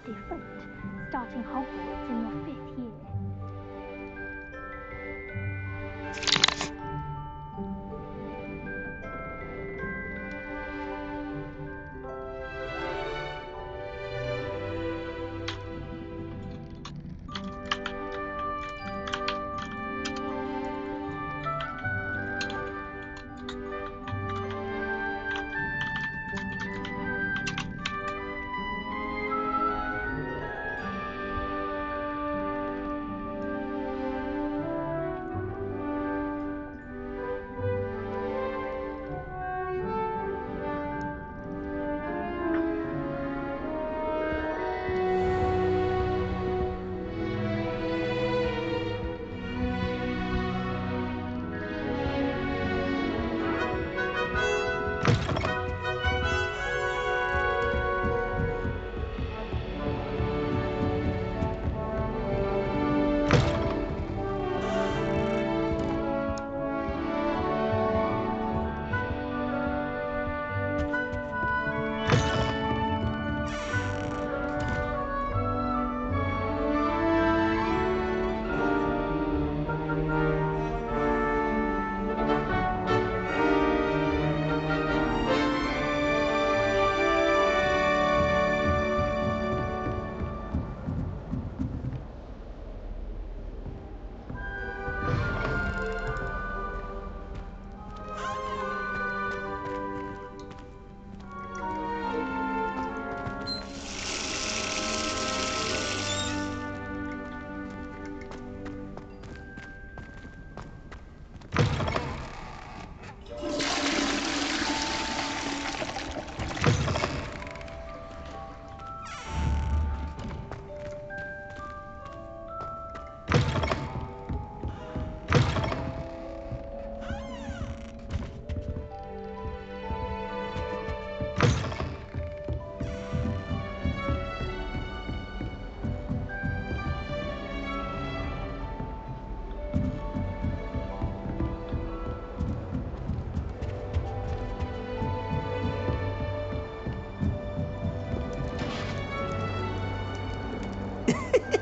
Different, starting Hogwarts in your 5th year.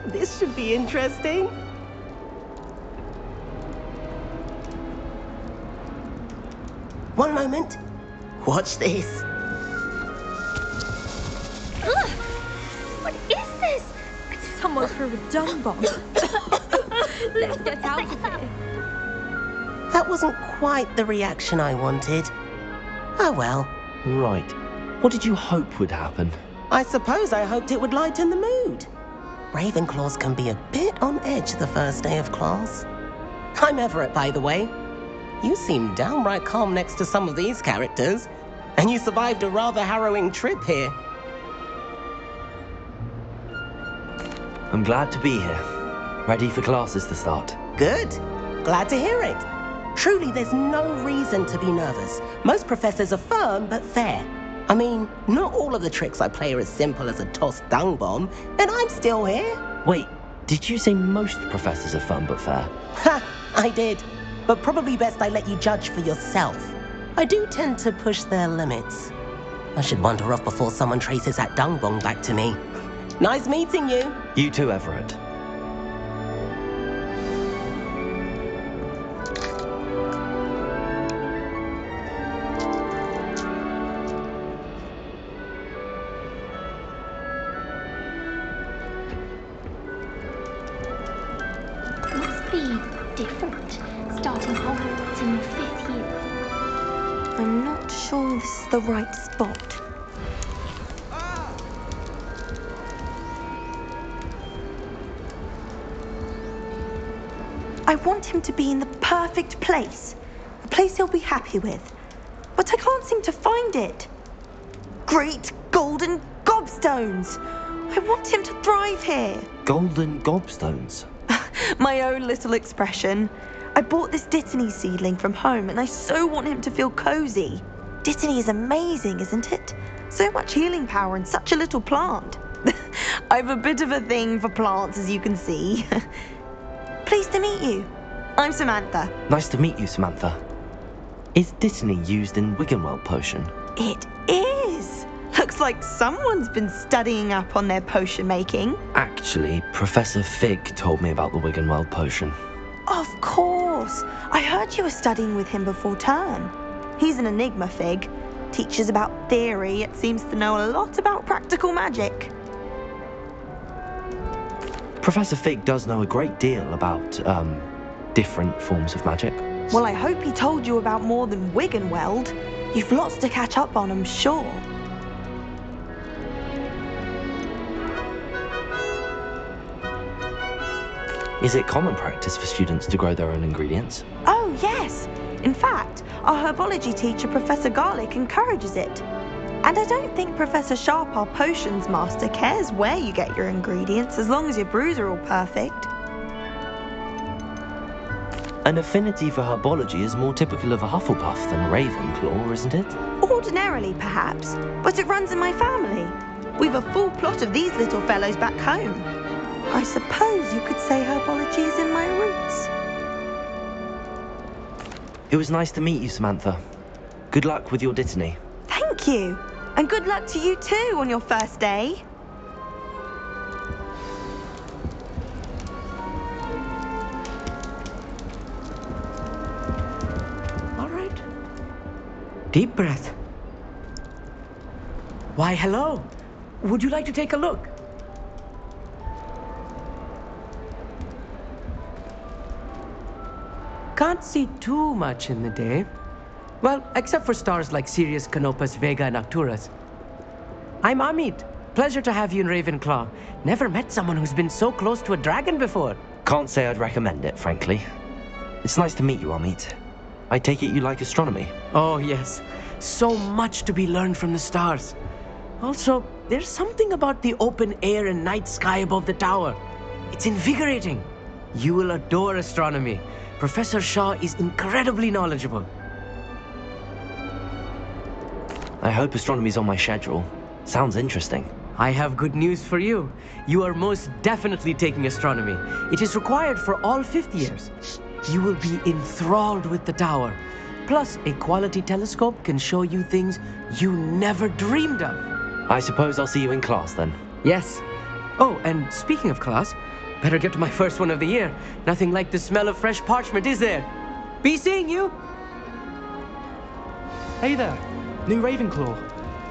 This should be interesting. One moment. Watch this. Ugh! What is this? Someone threw a dung bomb. Let's get out of here. That wasn't quite the reaction I wanted. Oh well. Right. What did you hope would happen? I suppose I hoped it would lighten the mood. Ravenclaws can be a bit on edge the first day of class. I'm Everett, by the way. You seem downright calm next to some of these characters, and you survived a rather harrowing trip here. I'm glad to be here. Ready for classes to start. Good. Glad to hear it. Truly, there's no reason to be nervous. Most professors are firm but fair. I mean, not all of the tricks I play are as simple as a tossed dung bomb, and I'm still here. Wait, did you say most professors are fun but fair? Ha! I did, but probably best I let you judge for yourself. I do tend to push their limits. I should wander off before someone traces that dung bong back to me. Nice meeting you. You too, Everett. Must be different, starting Hogwarts in your 5th year. I'm not sure this is the right spot. I want him to be in the perfect place. A place he'll be happy with. But I can't seem to find it. Great golden gobstones! I want him to thrive here. Golden gobstones. My own little expression. I bought this Dittany seedling from home and I so want him to feel cozy. Dittany is amazing, isn't it? So much healing power in such a little plant. I've a bit of a thing for plants, as you can see. Pleased to meet you. I'm Samantha. Nice to meet you, Samantha. Is Dittany used in Wiggenweld potion? It is. Looks like someone's been studying up on their potion making. Actually, Professor Fig told me about the Wiggenweld potion. Of course. I heard you were studying with him before term. He's an enigma, Fig. Teaches about theory, yet seems to know a lot about practical magic. Professor Fig does know a great deal about, different forms of magic. Well, I hope he told you about more than Wiggenweld. You've lots to catch up on, I'm sure. Is it common practice for students to grow their own ingredients? Oh, yes. In fact, our herbology teacher, Professor Garlick, encourages it. And I don't think Professor Sharp, our potions master, cares where you get your ingredients as long as your brews are all perfect. An affinity for herbology is more typical of a Hufflepuff than a Ravenclaw, isn't it? Ordinarily, perhaps, but it runs in my family. We've a full plot of these little fellows back home. I suppose you could say herbology is in my roots. It was nice to meet you, Samantha. Good luck with your Dittany. Thank you. And good luck to you too on your first day. All right. Deep breath. Why, hello. Would you like to take a look? Can't see too much in the day. Well, except for stars like Sirius, Canopus, Vega, and Arcturus. I'm Amit. Pleasure to have you in Ravenclaw. Never met someone who's been so close to a dragon before. Can't say I'd recommend it, frankly. It's nice to meet you, Amit. I take it you like astronomy? Oh, yes. So much to be learned from the stars. Also, there's something about the open air and night sky above the tower. It's invigorating. You will adore astronomy. Professor Shaw is incredibly knowledgeable. I hope astronomy's on my schedule. Sounds interesting. I have good news for you. You are most definitely taking astronomy. It is required for all 5th years. You will be enthralled with the tower. Plus, a quality telescope can show you things you never dreamed of. I suppose I'll see you in class then. Yes. Oh, and speaking of class, better get to my first one of the year. Nothing like the smell of fresh parchment, is there? Be seeing you. Hey there, new Ravenclaw.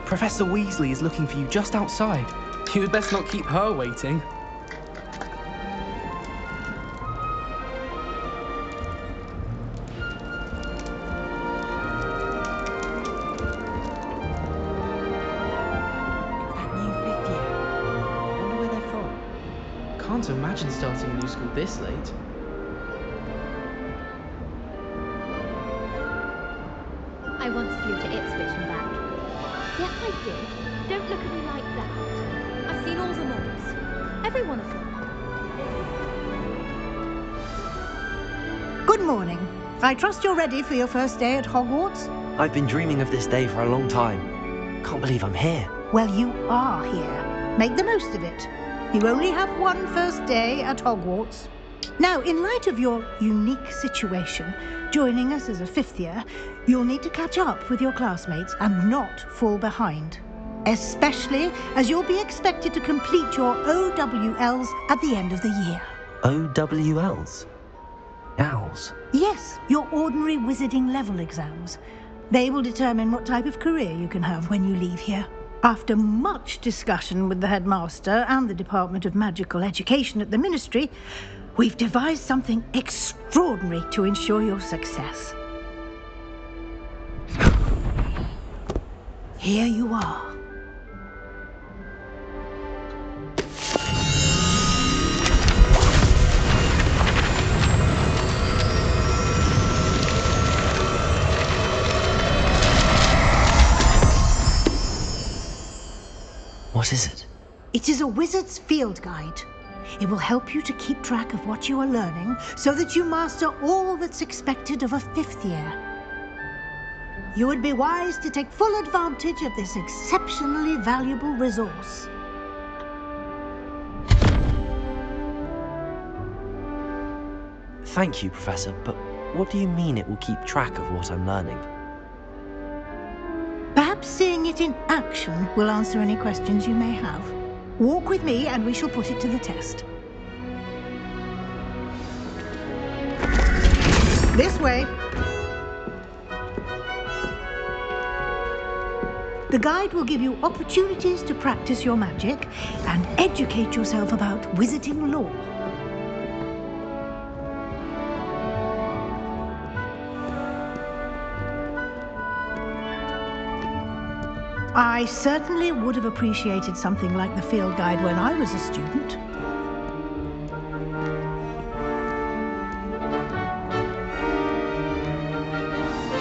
Professor Weasley is looking for you just outside. You'd best not keep her waiting. That new 5th year. Wonder where they're from. Can't imagine starting a new school this late. I once flew to Ipswich and back. Yes, I did. Don't look at me like that. I've seen all the models. Every one of them. Good morning. I trust you're ready for your first day at Hogwarts? I've been dreaming of this day for a long time. Can't believe I'm here. Well, you are here. Make the most of it. You only have one first day at Hogwarts. Now, in light of your unique situation, joining us as a 5th year, you'll need to catch up with your classmates and not fall behind. Especially as you'll be expected to complete your OWLs at the end of the year. OWLs? Owls? Yes, your ordinary wizarding level exams. They will determine what type of career you can have when you leave here. After much discussion with the headmaster and the Department of Magical Education at the Ministry, we've devised something extraordinary to ensure your success. Here you are. What is it? It is a wizard's field guide. It will help you to keep track of what you are learning so that you master all that's expected of a 5th year. You would be wise to take full advantage of this exceptionally valuable resource. Thank you, Professor, but what do you mean it will keep track of what I'm learning? Perhaps seeing it in action will answer any questions you may have. Walk with me and we shall put it to the test. This way. The guide will give you opportunities to practice your magic and educate yourself about wizarding lore. I certainly would have appreciated something like the field guide when I was a student.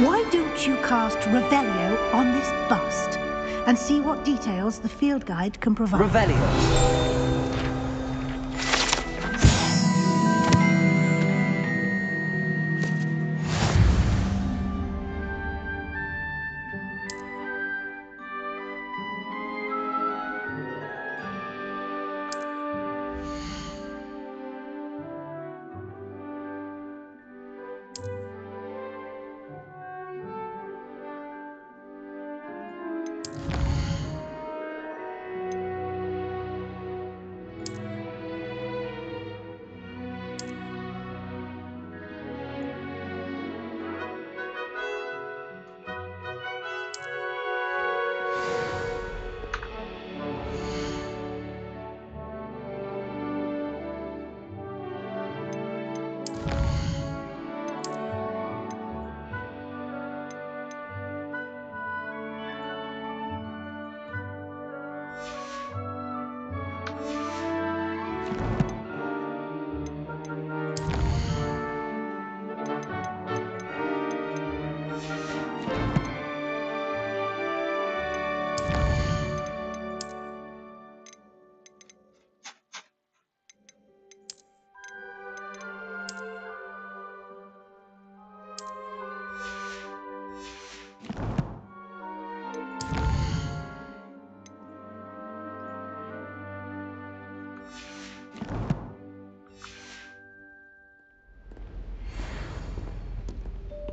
Why don't you cast Revelio on this bust and see what details the field guide can provide? Revelio.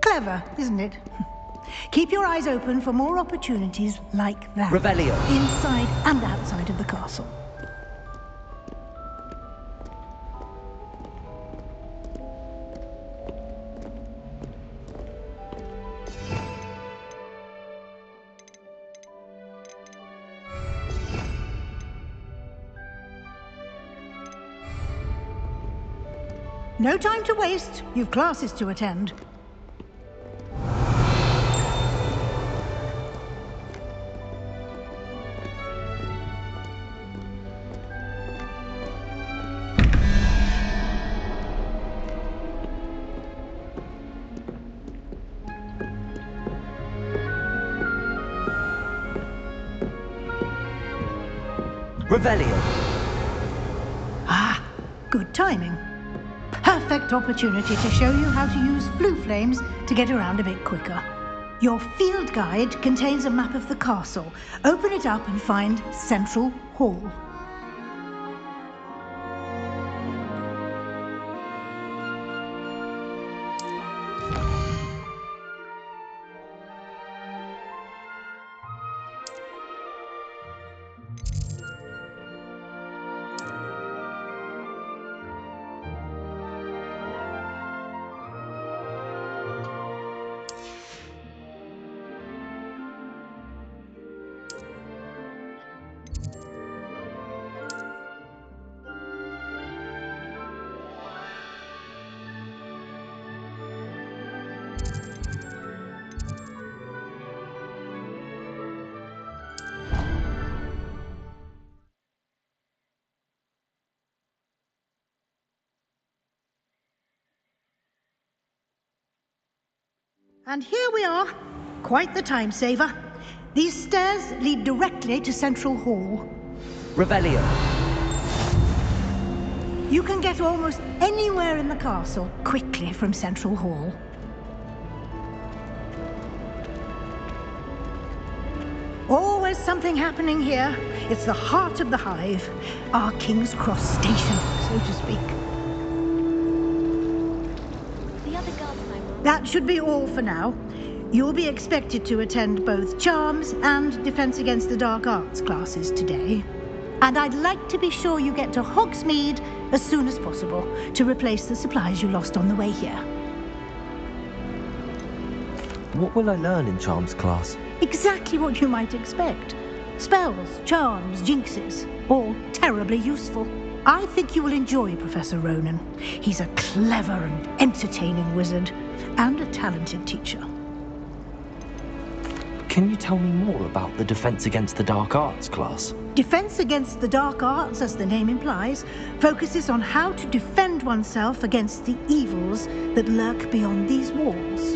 Clever, isn't it? Keep your eyes open for more opportunities like that. Revelio. Inside and outside of the castle. No time to waste. You've classes to attend. Revelio. Ah, good timing. Perfect opportunity to show you how to use blue flames to get around a bit quicker. Your field guide contains a map of the castle. Open it up and find Central Hall. And here we are. Quite the time saver. These stairs lead directly to Central Hall. Revelio. You can get almost anywhere in the castle quickly from Central Hall. Always something happening here. It's the heart of the hive. Our King's Cross station, so to speak. The other girls and I will. That should be all for now. You'll be expected to attend both Charms and Defense Against the Dark Arts classes today. And I'd like to be sure you get to Hogsmeade as soon as possible to replace the supplies you lost on the way here. What will I learn in Charms class? Exactly what you might expect. Spells, charms, jinxes, all terribly useful. I think you will enjoy Professor Ronan. He's a clever and entertaining wizard, and a talented teacher. Can you tell me more about the Defense Against the Dark Arts class? Defense Against the Dark Arts, as the name implies, focuses on how to defend oneself against the evils that lurk beyond these walls.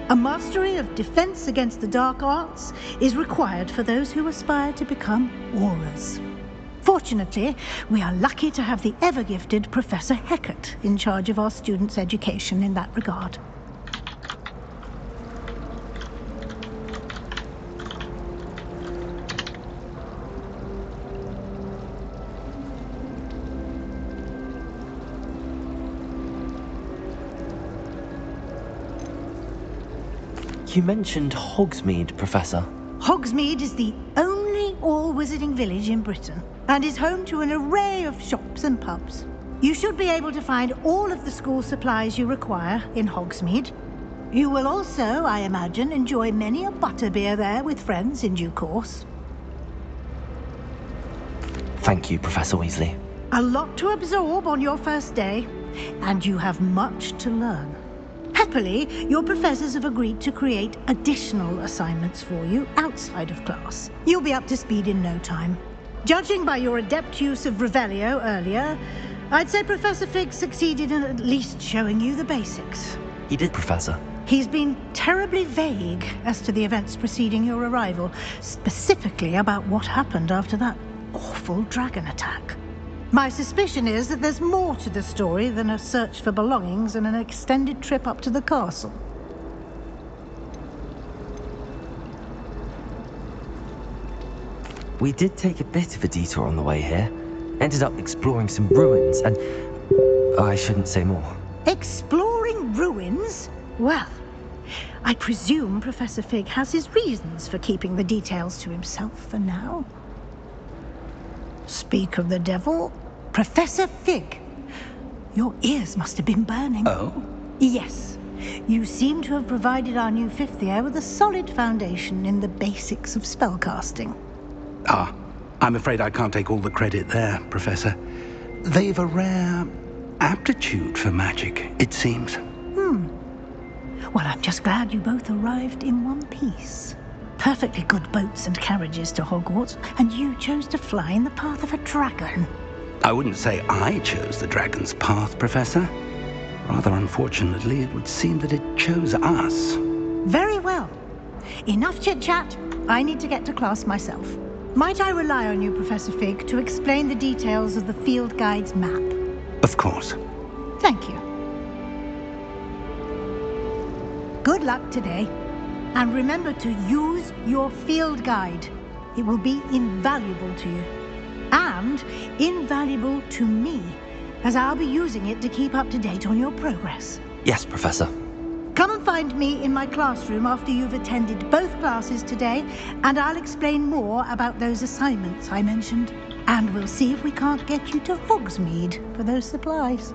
A mastery of Defense Against the Dark Arts is required for those who aspire to become Aurors. Fortunately, we are lucky to have the ever-gifted Professor Hecat in charge of our students' education in that regard. You mentioned Hogsmeade, Professor. Hogsmeade is the only all-wizarding village in Britain and is home to an array of shops and pubs. You should be able to find all of the school supplies you require in Hogsmeade. You will also, I imagine, enjoy many a butterbeer there with friends in due course. Thank you, Professor Weasley. A lot to absorb on your first day, and you have much to learn. Happily, your professors have agreed to create additional assignments for you outside of class. You'll be up to speed in no time. Judging by your adept use of Revelio earlier, I'd say Professor Fig succeeded in at least showing you the basics. He did, Professor. He's been terribly vague as to the events preceding your arrival, specifically about what happened after that awful dragon attack. My suspicion is that there's more to the story than a search for belongings and an extended trip up to the castle. We did take a bit of a detour on the way here. Ended up exploring some ruins and... I shouldn't say more. Exploring ruins? Well, I presume Professor Fig has his reasons for keeping the details to himself for now. Speak of the devil, Professor Fig, your ears must have been burning. Oh? Yes. You seem to have provided our new fifth year with a solid foundation in the basics of spellcasting. Ah, I'm afraid I can't take all the credit there, Professor. They've a rare aptitude for magic, it seems. Well, I'm just glad you both arrived in one piece. Perfectly good boats and carriages to Hogwarts, and you chose to fly in the path of a dragon. I wouldn't say I chose the dragon's path, Professor. Rather unfortunately, it would seem that it chose us. Very well. Enough chit-chat. I need to get to class myself. Might I rely on you, Professor Fig, to explain the details of the field guide's map? Of course. Thank you. Good luck today. And remember to use your field guide. It will be invaluable to you. And invaluable to me, as I'll be using it to keep up to date on your progress. Yes, Professor. Come and find me in my classroom after you've attended both classes today, and I'll explain more about those assignments I mentioned. And we'll see if we can't get you to Hogsmeade for those supplies.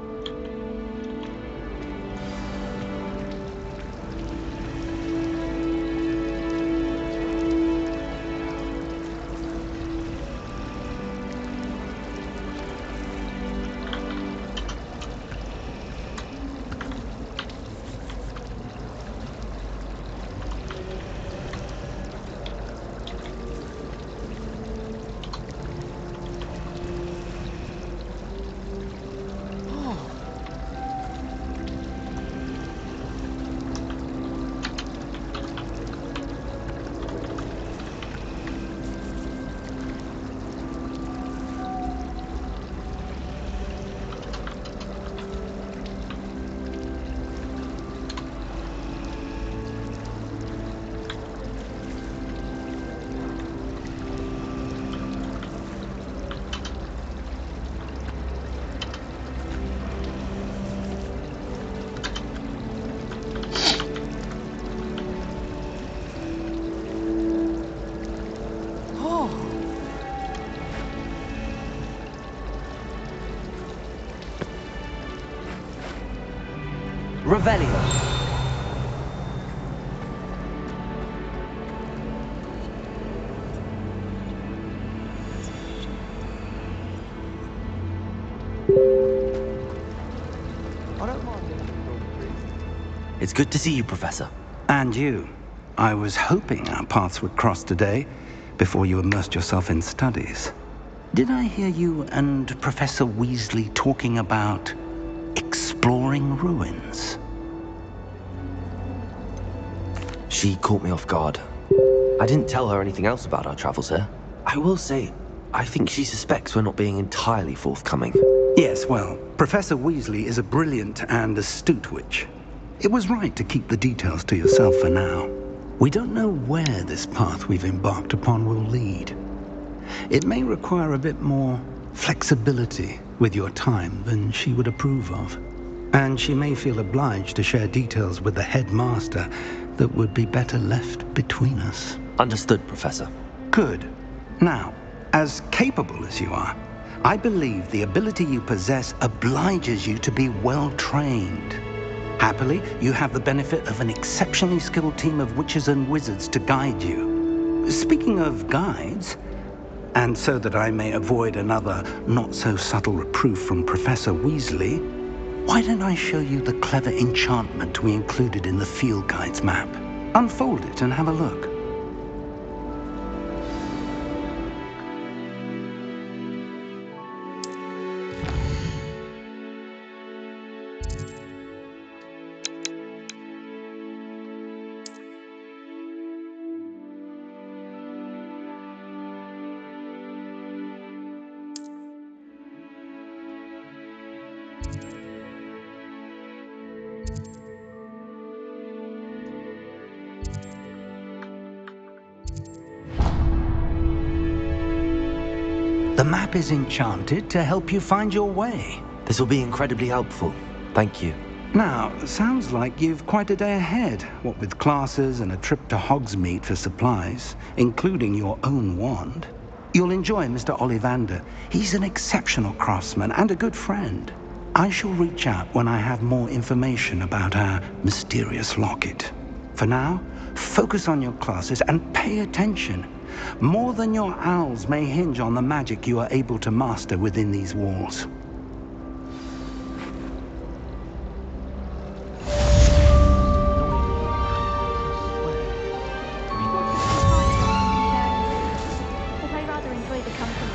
Revelio. It's good to see you, Professor. And you. I was hoping our paths would cross today, before you immersed yourself in studies. Did I hear you and Professor Weasley talking about exploring ruins? She caught me off guard. I didn't tell her anything else about our travels here. I will say, I think she suspects we're not being entirely forthcoming. Yes, well, Professor Weasley is a brilliant and astute witch. It was right to keep the details to yourself for now. We don't know where this path we've embarked upon will lead. It may require a bit more flexibility with your time than she would approve of. And she may feel obliged to share details with the headmaster that would be better left between us. Understood, Professor. Good. Now, as capable as you are, I believe the ability you possess obliges you to be well trained. Happily, you have the benefit of an exceptionally skilled team of witches and wizards to guide you. Speaking of guides, and so that I may avoid another not-so-subtle reproof from Professor Weasley, why don't I show you the clever enchantment we included in the field guide's map? Unfold it and have a look. The map is enchanted to help you find your way. This will be incredibly helpful. Thank you. Now, sounds like you've quite a day ahead, what with classes and a trip to Hogsmeade for supplies, including your own wand. You'll enjoy Mr. Ollivander. He's an exceptional craftsman and a good friend. I shall reach out when I have more information about our mysterious locket. For now, focus on your classes and pay attention. More than your owls may hinge on the magic you are able to master within these walls. But I rather enjoy the company.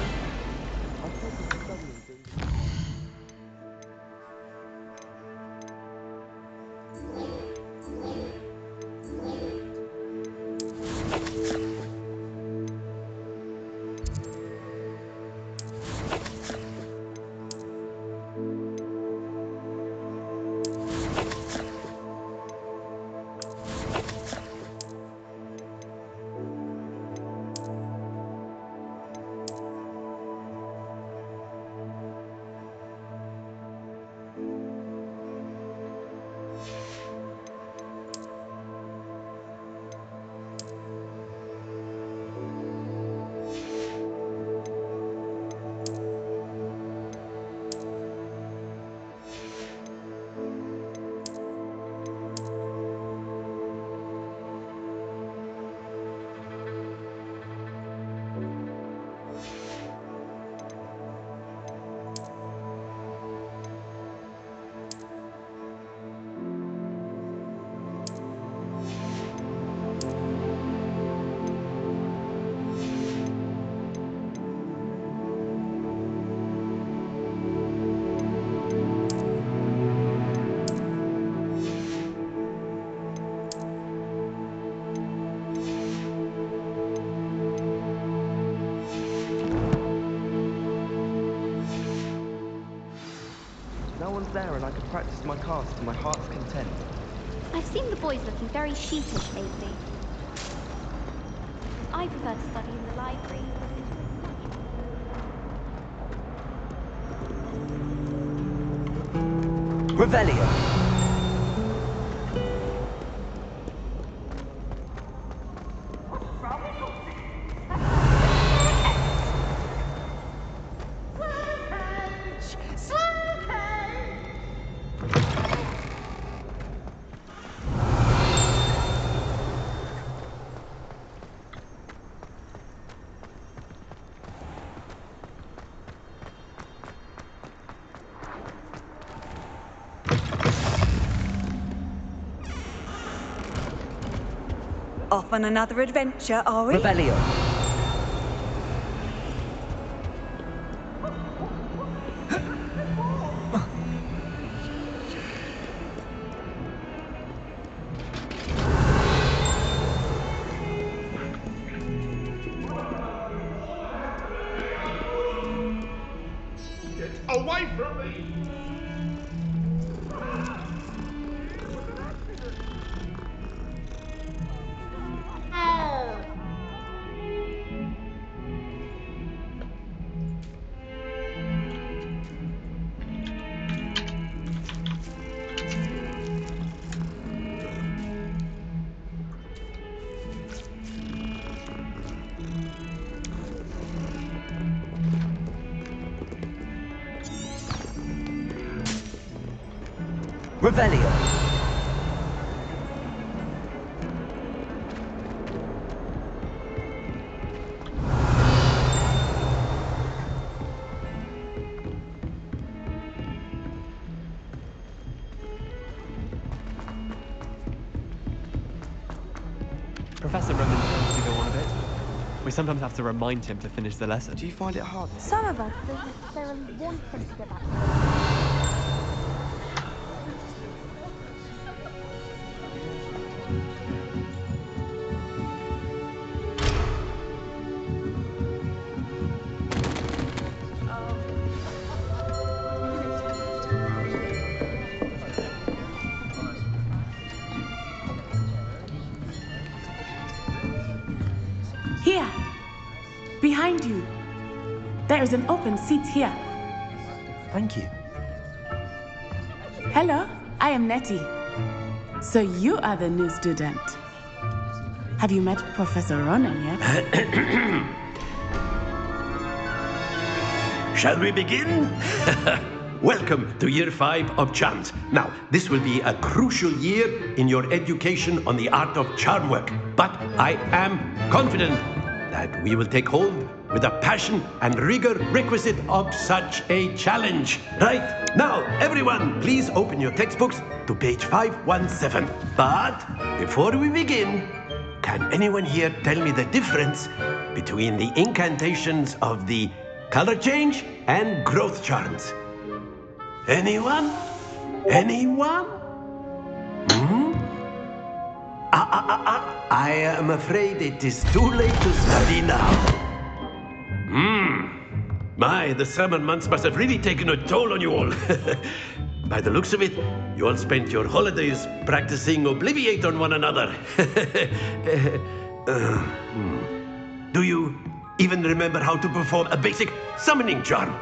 No one's there and I could practice my cast to my heart's content. I've seen the boys looking very sheepish lately. I prefer to study in the library. Revelio. off on another adventure, are we? Rebellion. Away from me! Rebellion. Professor Roman tends to go on a bit. We sometimes have to remind him to finish the lesson. Do you find it hard? Some of us don't necessarily want him to go back. Here, behind you. There is an open seat here. Thank you. Hello, I am Nettie. So you are the new student. Have you met Professor Ronan yet? Shall we begin? Welcome to Year 5 of Charms. Now, this will be a crucial year in your education on the art of charm work. But I am confident that we will take hold with the passion and rigor requisite of such a challenge. Right, now, everyone, please open your textbooks to page 517. But before we begin, can anyone here tell me the difference between the incantations of the color change and growth charms? Anyone? Anyone? I am afraid it is too late to study now. My, the summer months must have really taken a toll on you all. By the looks of it, you all spent your holidays practicing Obliviate on one another. Do you even remember how to perform a basic summoning charm?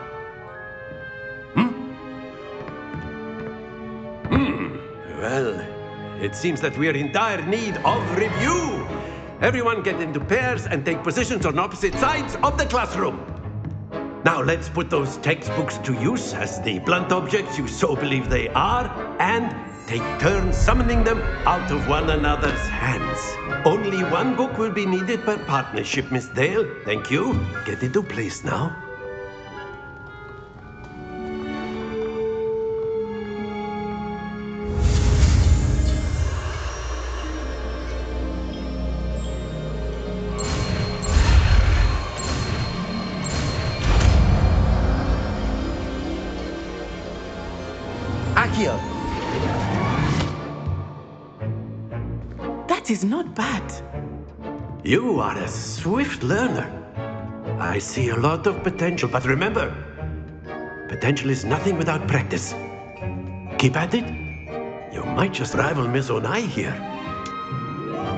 Well, it seems that we are in dire need of review. Everyone get into pairs and take positions on opposite sides of the classroom. Now let's put those textbooks to use as the blunt objects you so believe they are, and take turns summoning them out of one another's hands. Only one book will be needed per partnership, Miss Dale. Thank you. Get into place now. That is not bad. You are a swift learner. I see a lot of potential, but remember, potential is nothing without practice. Keep at it. You might just rival Miss Onai here.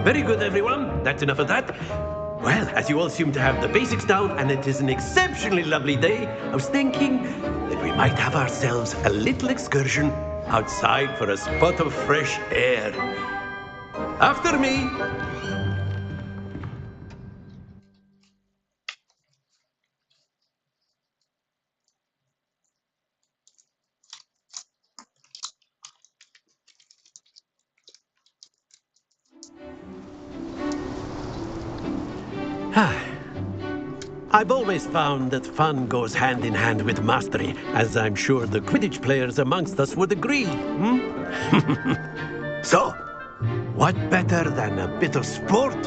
Very good, everyone. That's enough of that. Well, as you all seem to have the basics down, and it is an exceptionally lovely day, I was thinking that we might have ourselves a little excursion outside for a spot of fresh air. After me. I've always found that fun goes hand in hand with mastery, as I'm sure the Quidditch players amongst us would agree. So, what better than a bit of sport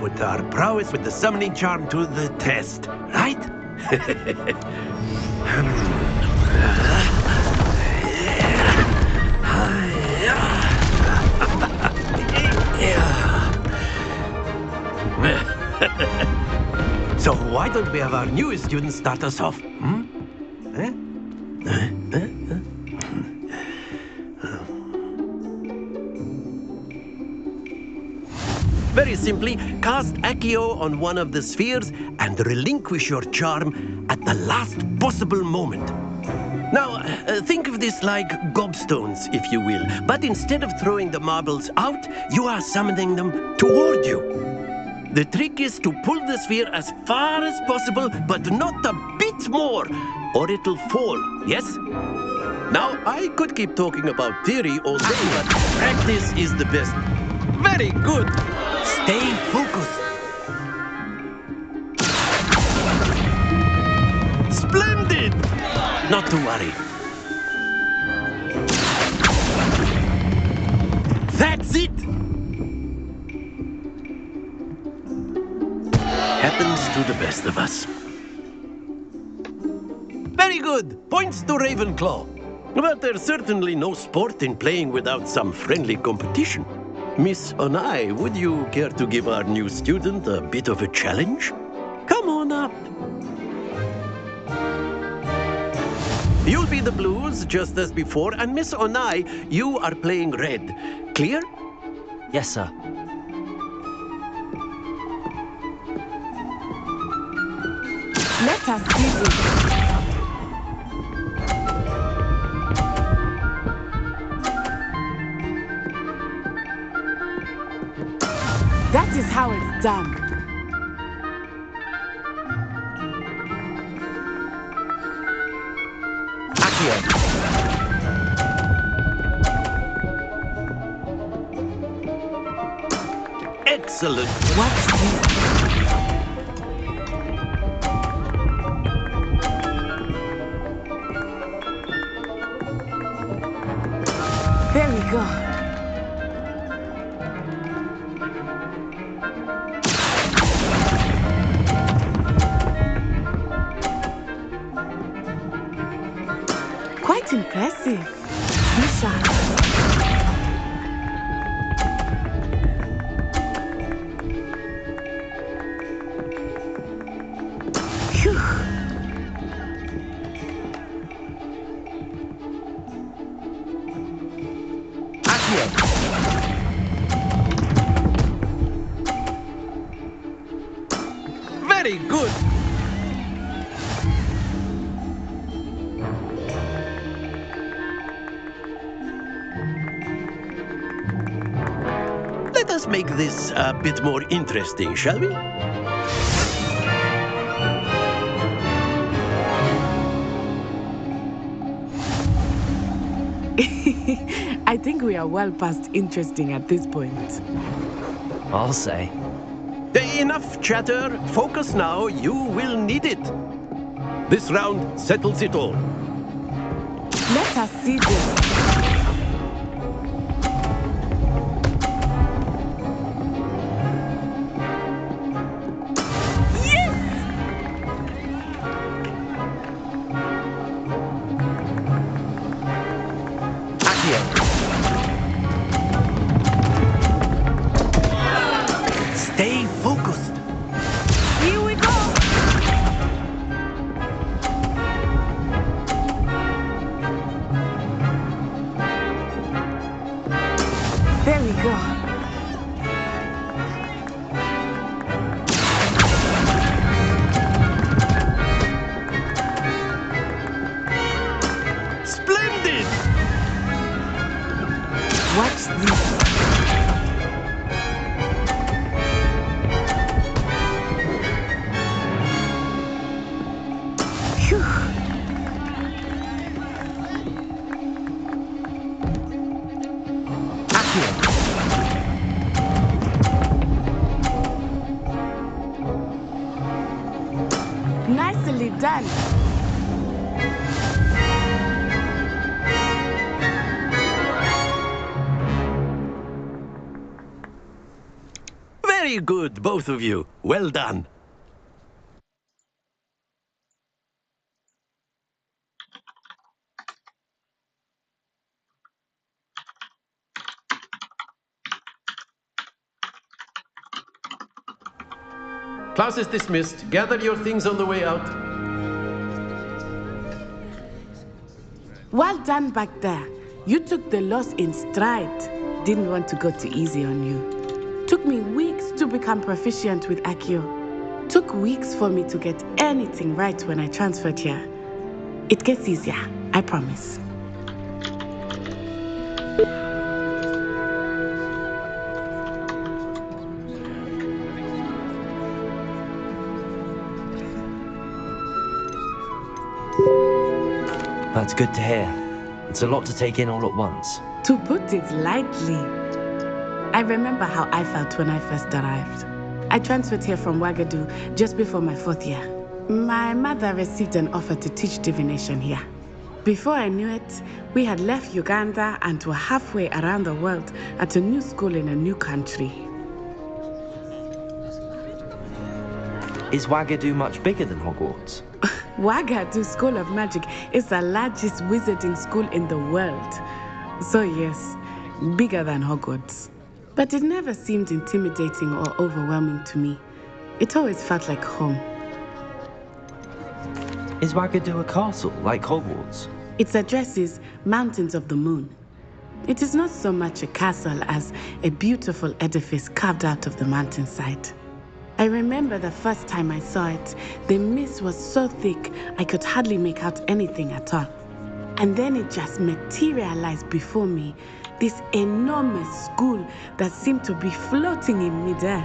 put our prowess with the summoning charm to the test, right? So why don't we have our newest student start us off? Very simply, cast Accio on one of the spheres and relinquish your charm at the last possible moment. Now, think of this like gobstones, if you will. But instead of throwing the marbles out, you are summoning them toward you. The trick is to pull the sphere as far as possible, but not a bit more, or it'll fall, yes? Now, I could keep talking about theory all day, but practice is the best. Very good. Stay focused. Splendid! Not to worry. That's it! Happens to the best of us. Very good. Points to Ravenclaw. But there's certainly no sport in playing without some friendly competition. Miss Onai, would you care to give our new student a bit of a challenge? Come on up. You'll be the blues, just as before, and Miss Onai, you are playing red. Clear? Yes, sir. Let us see this. That is how it's done. Accio. Excellent. Watch this. There we go. Quite impressive. Be sharp. Phew. Very good. Let us make this a bit more interesting, shall we? I think we are well past interesting at this point. I'll say. Enough chatter. Focus now. You will need it. This round settles it all. Let us see this. Stay focused. Here we go. There we go. Splendid! Watch this. Nicely done. Very Very good, both of you. Well done. Class is dismissed. Gather your things on the way out. Well done back there. You took the loss in stride. Didn't want to go too easy on you. Took me weeks to become proficient with Accio. Took weeks for me to get anything right when I transferred here. It gets easier, I promise. That's good to hear. It's a lot to take in all at once. To put it lightly, I remember how I felt when I first arrived. I transferred here from Ouagadougou just before my 4th year. My mother received an offer to teach divination here. Before I knew it, we had left Uganda and were halfway around the world at a new school in a new country. Is Ouagadougou much bigger than Hogwarts? Ouagadougou School of Magic is the largest wizarding school in the world. So yes, bigger than Hogwarts. But it never seemed intimidating or overwhelming to me. It always felt like home. Is Ouagadougou a castle, like Hogwarts? Its address is Mountains of the Moon. It is not so much a castle as a beautiful edifice carved out of the mountainside. I remember the first time I saw it, the mist was so thick I could hardly make out anything at all. And then it just materialized before me, this enormous school that seemed to be floating in midair.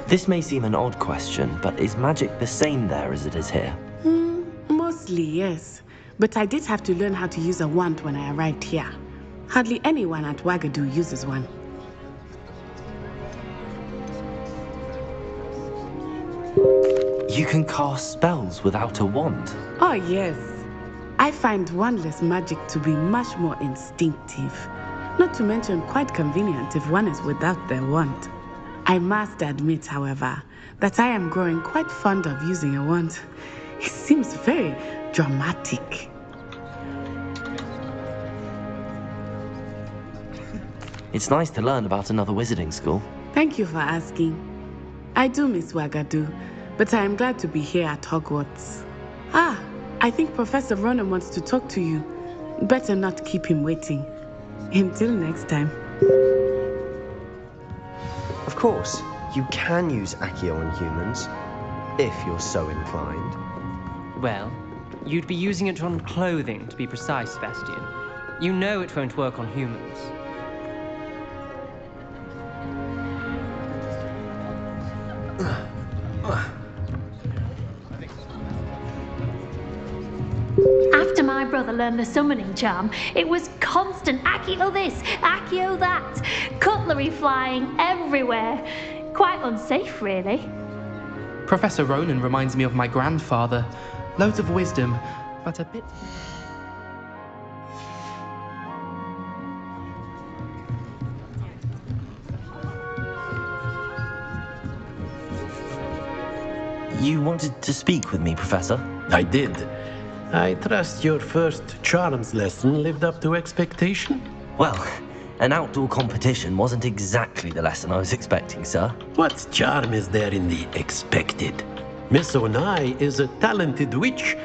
This may seem an odd question, but is magic the same there as it is here? Mostly, yes. But I did have to learn how to use a wand when I arrived here. Hardly anyone at Ouagadougou uses one. You can cast spells without a wand? Oh, yes. I find wandless magic to be much more instinctive. Not to mention quite convenient if one is without their wand. I must admit, however, that I am growing quite fond of using a wand. It seems very dramatic. It's nice to learn about another wizarding school. Thank you for asking. I do miss Ouagadougou, but I am glad to be here at Hogwarts. I think Professor Ronan wants to talk to you. Better not keep him waiting. Until next time. Of course, you can use Accio on humans, if you're so inclined. Well, you'd be using it on clothing, to be precise, Sebastian. You know it won't work on humans. After my brother learned the summoning charm, it was constant Accio this, Accio that, cutlery flying everywhere. Quite unsafe, really. Professor Ronan reminds me of my grandfather. Loads of wisdom, but a bit... You wanted to speak with me, Professor? I did. I trust your first charms lesson lived up to expectation? Well, an outdoor competition wasn't exactly the lesson I was expecting, sir. What charm is there in the expected? Miss Onai is a talented witch.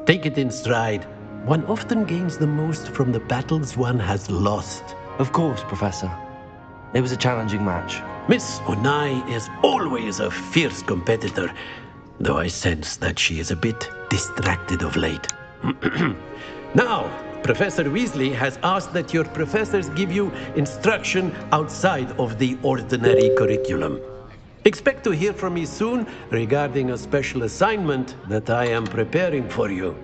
Take it in stride. One often gains the most from the battles one has lost. Of course, Professor. It was a challenging match. Miss Onai is always a fierce competitor, though I sense that she is a bit distracted of late. Now, Professor Weasley has asked that your professors give you instruction outside of the ordinary curriculum. Expect to hear from me soon regarding a special assignment that I am preparing for you.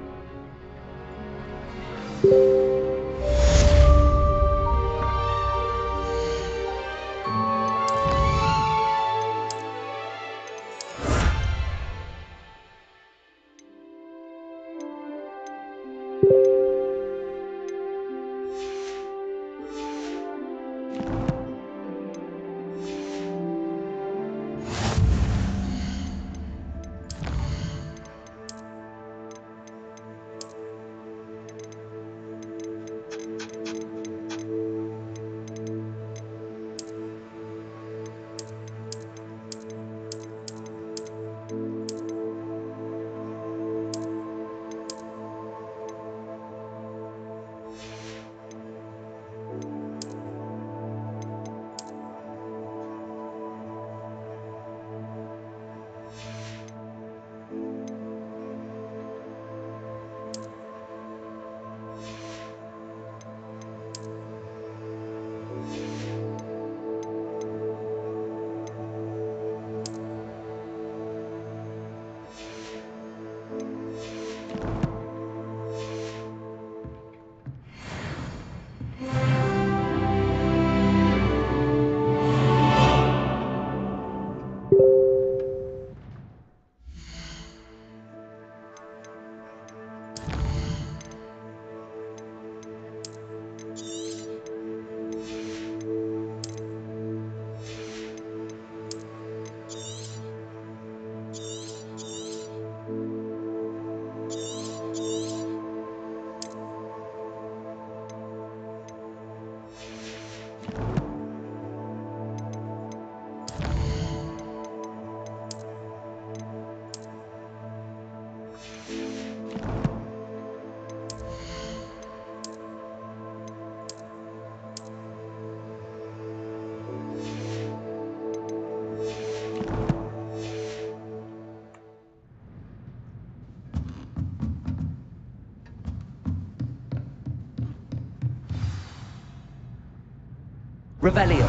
Revelio.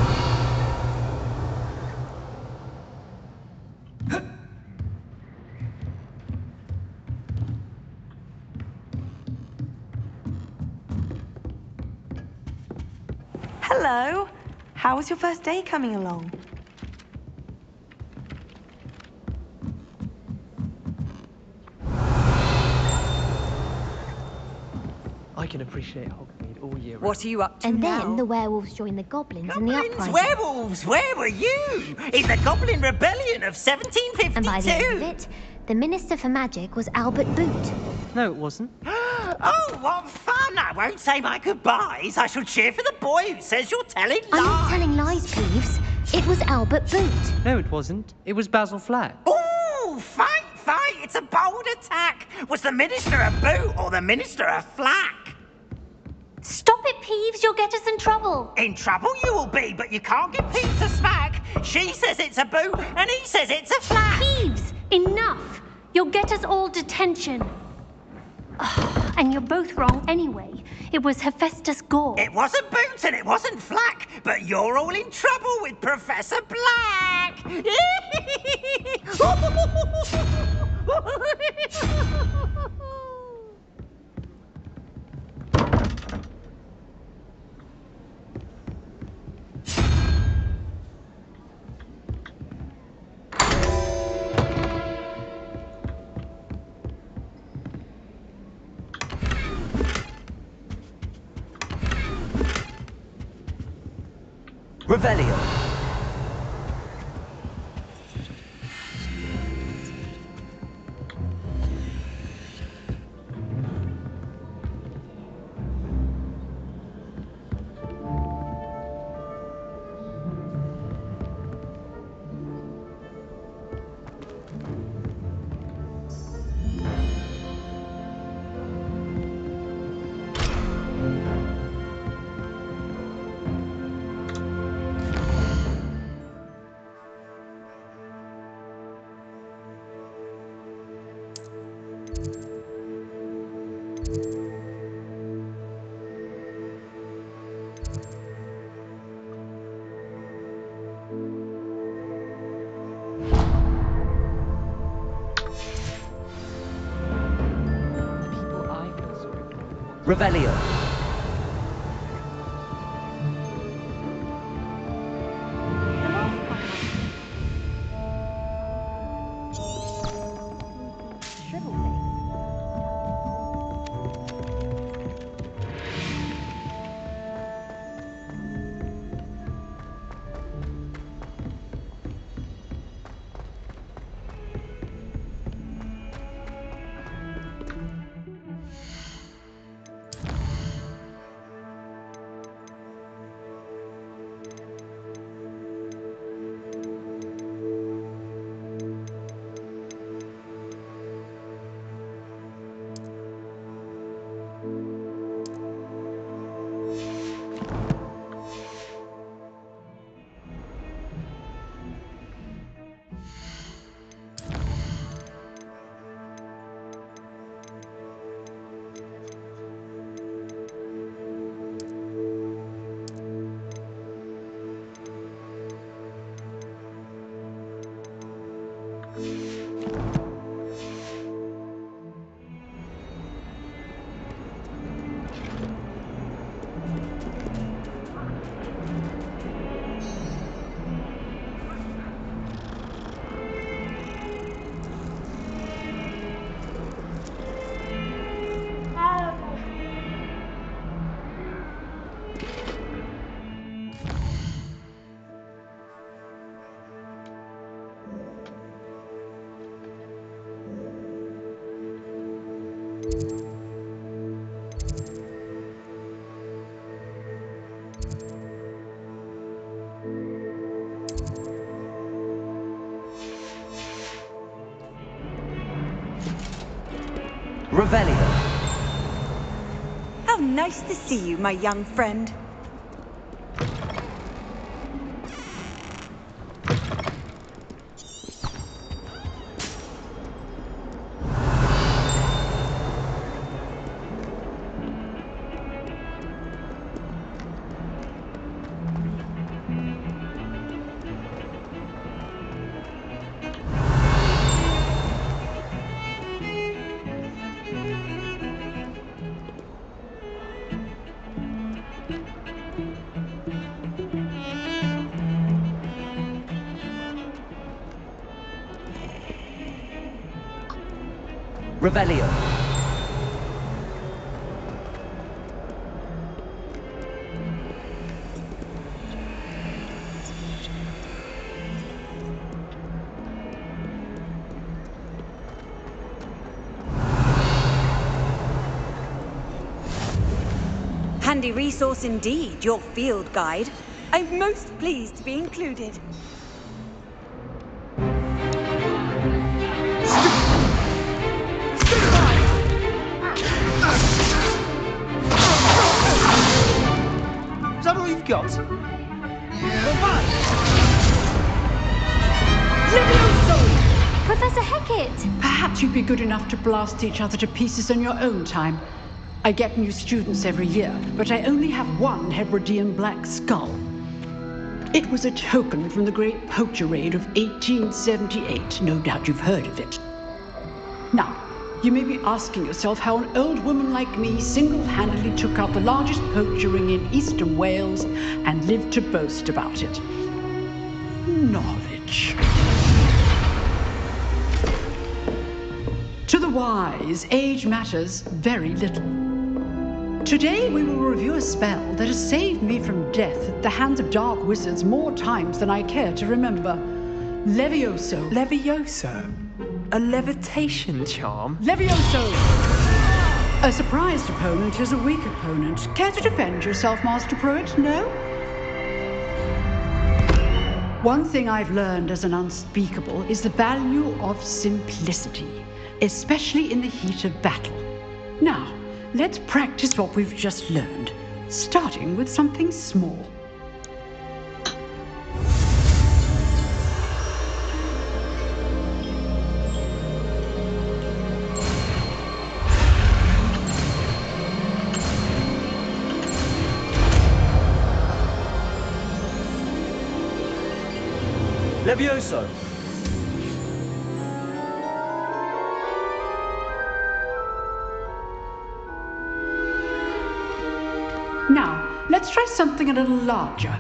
Hello. How was your first day coming along? I can appreciate Hogsmeade all year round. What are you up to And now? then the werewolves joined the goblins in the uprising. Werewolves, where were you? In the Goblin Rebellion of 1752? And by the end of it, the Minister for Magic was Albert Boot. No, it wasn't. Oh, what fun! I won't say my goodbyes. I shall cheer for the boy who says you're telling lies. I'm not telling lies, Peeves. It was Albert Boot. No, it wasn't. It was Basil Flack. Ooh, fight! It's a bold attack. Was the Minister a boot or the Minister a flack? Stop it, Peeves. You'll get us in trouble. In trouble you will be, but you can't give Peeves a smack. She says it's a boot and he says it's a flack. Peeves, enough. You'll get us all detention. Ugh, and you're both wrong anyway. It was Hephaestus Gore. It wasn't Boot and it wasn't Flack, but you're all in trouble with Professor Black. Revelio. Revelio. Revelio. How nice to see you, my young friend. Revelio. Handy resource indeed, your field guide. I'm most pleased to be included. Is that all you've got? Professor Hecat! Perhaps you'd be good enough to blast each other to pieces on your own time. I get new students every year, but I only have one Hebridean black skull. It was a token from the Great Poacher Raid of 1878. No doubt you've heard of it. Now, you may be asking yourself how an old woman like me single-handedly took out the largest poacher ring in eastern Wales and lived to boast about it. Knowledge. To the wise, age matters very little. Today we will review a spell that has saved me from death at the hands of dark wizards more times than I care to remember. Levioso. Levioso? A levitation charm? Levioso! A surprised opponent is a weak opponent. Care to defend yourself, Master Pruitt? No? One thing I've learned as an unspeakable is the value of simplicity, especially in the heat of battle. Now, let's practice what we've just learned, starting with something small. Levioso. Now, let's try something a little larger.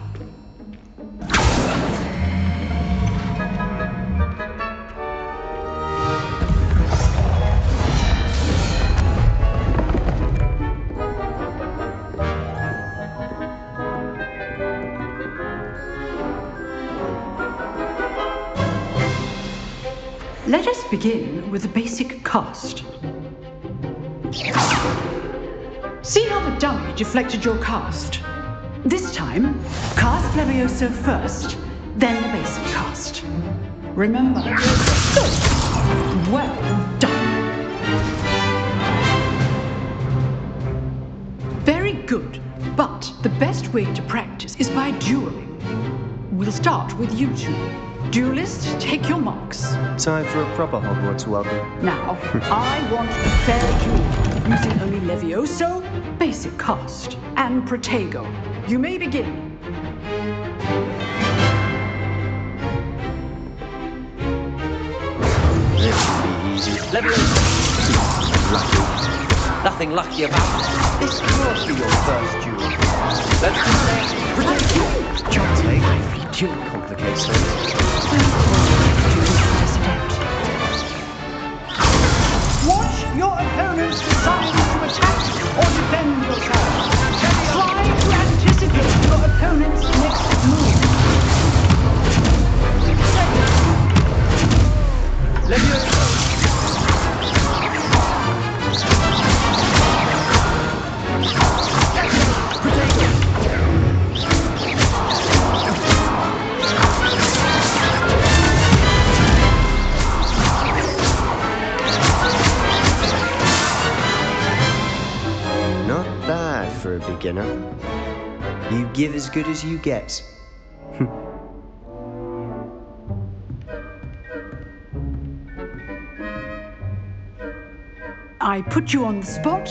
Let us begin with the basic cast. See how the dummy deflected your cast? This time, cast Levioso first, then the basic cast. Remember, well done. Very good, but the best way to practice is by dueling. We'll start with you two. Duelists, take your marks. Time for a proper Hogwarts welcome. Now, I want a fair duel, using only Levioso, basic cast, and Protego. You may begin. This should be easy. Levioso. Lucky. Nothing lucky about it. This must be your first duel. Let's do Protego. Duel complicates things. Watch your opponents decide to attack or defend yourself. Try to anticipate your opponent's next move. Not bad for a beginner. You give as good as you get. I put you on the spot,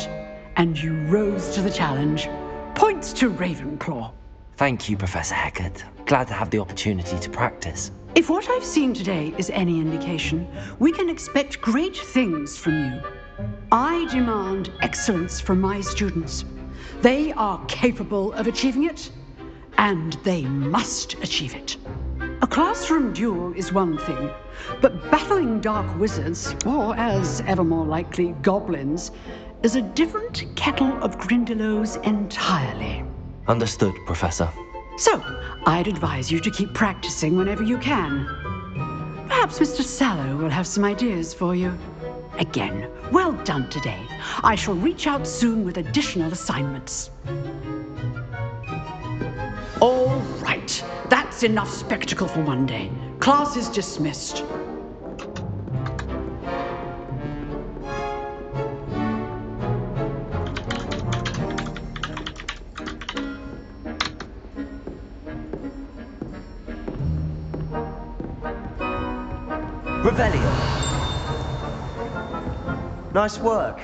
and you rose to the challenge. Points to Ravenclaw. Thank you, Professor Hecat. Glad to have the opportunity to practice. If what I've seen today is any indication, we can expect great things from you. I demand excellence from my students. They are capable of achieving it, and they must achieve it. A classroom duel is one thing, but battling dark wizards, or as ever more likely, goblins, is a different kettle of Grindylows entirely. Understood, Professor. So, I'd advise you to keep practicing whenever you can. Perhaps Mr. Sallow will have some ideas for you. Again, well done today. I shall reach out soon with additional assignments. All right, that's enough spectacle for one day. Class is dismissed. Revelio. Nice work.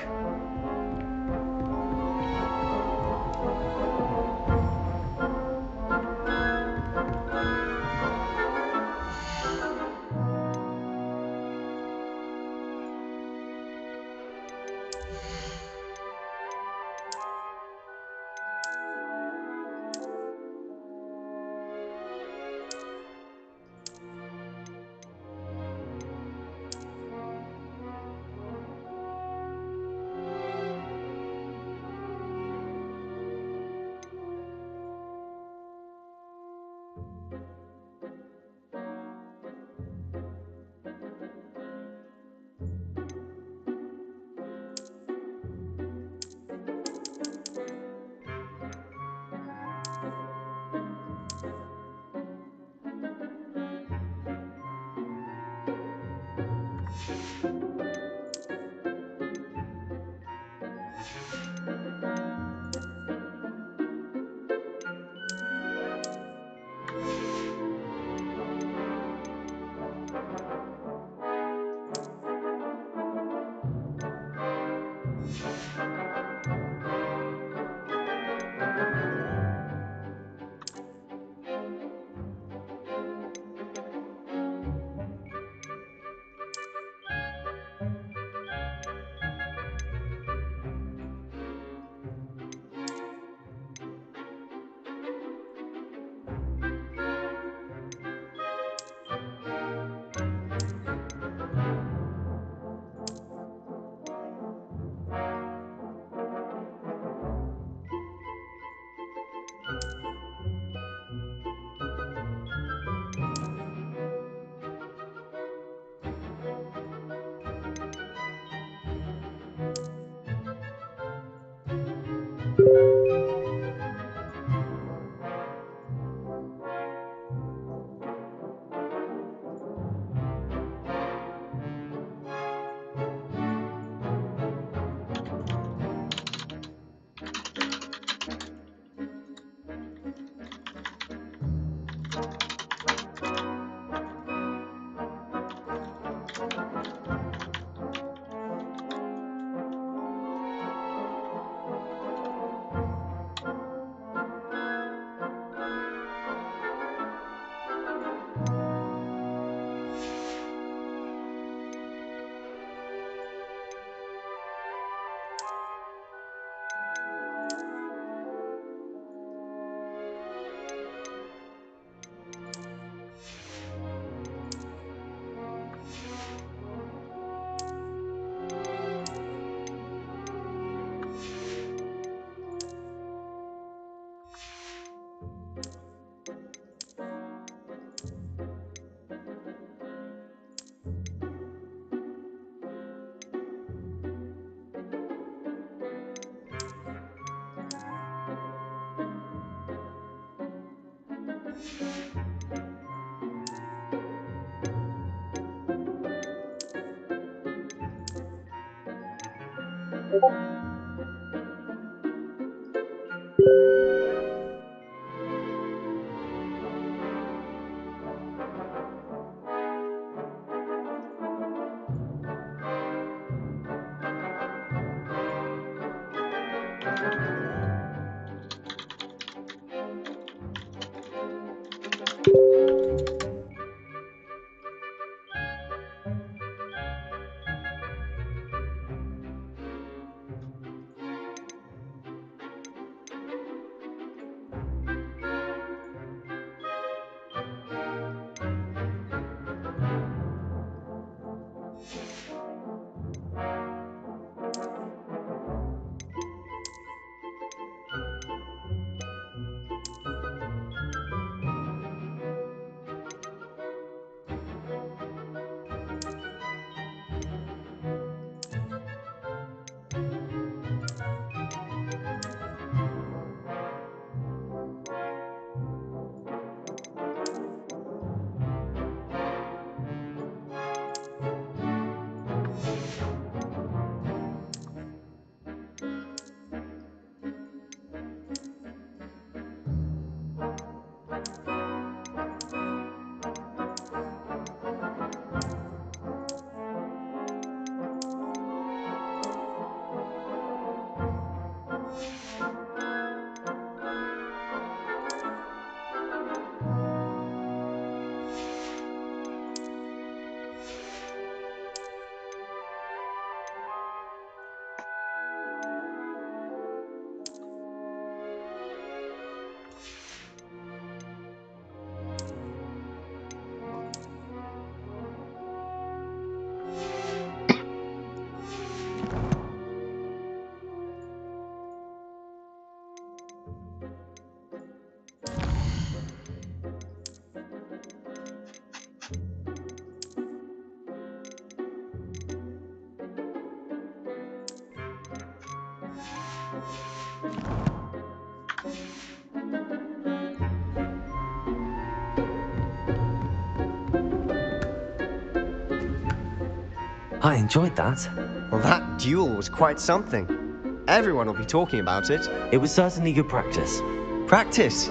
I enjoyed that. Well, that duel was quite something. Everyone will be talking about it. It was certainly good practice. Practice?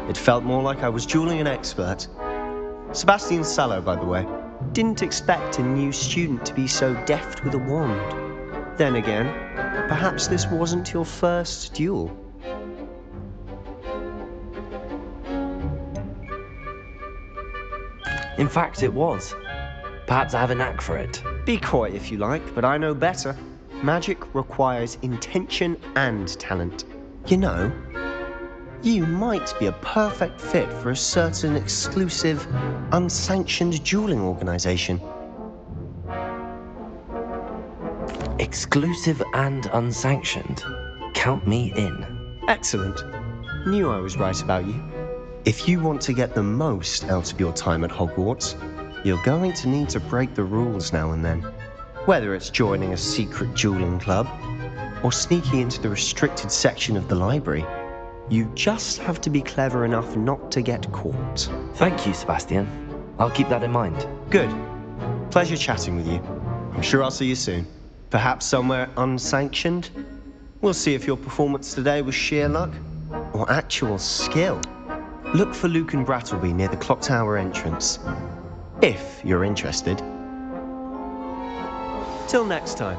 It felt more like I was dueling an expert. Sebastian Sallow, by the way. Didn't expect a new student to be so deft with a wand. Then again, perhaps this wasn't your first duel. In fact, it was. Perhaps I have a knack for it. Be coy if you like, but I know better. Magic requires intention and talent. You know, you might be a perfect fit for a certain exclusive, unsanctioned dueling organization. Exclusive and unsanctioned. Count me in. Excellent. Knew I was right about you. If you want to get the most out of your time at Hogwarts, you're going to need to break the rules now and then. Whether it's joining a secret dueling club, or sneaking into the restricted section of the library, you just have to be clever enough not to get caught. Thank you, Sebastian. I'll keep that in mind. Good. Pleasure chatting with you. I'm sure I'll see you soon. Perhaps somewhere unsanctioned? We'll see if your performance today was sheer luck, or actual skill. Look for Luke and Brattleby near the clock tower entrance, if you're interested. Till next time.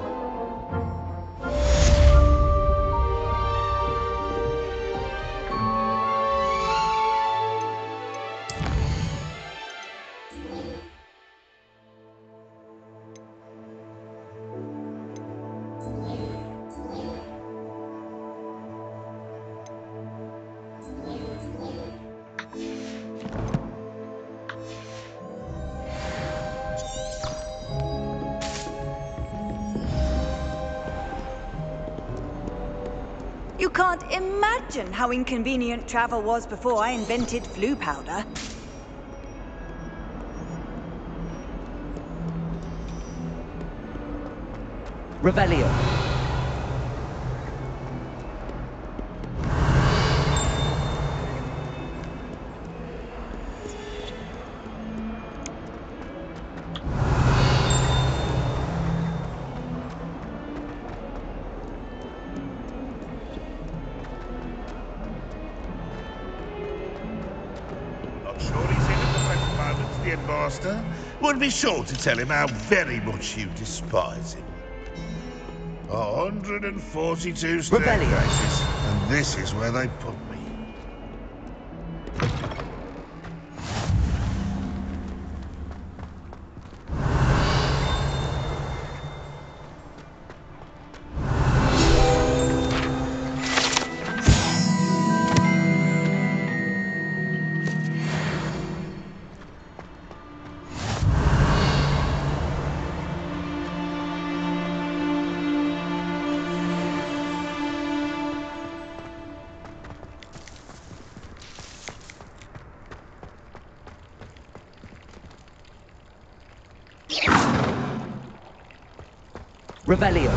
You can't imagine how inconvenient travel was before I invented flu powder. Revelio. Master would be sure to tell him how very much you despise him. 142 staircases, and this is where they put me. Revelio.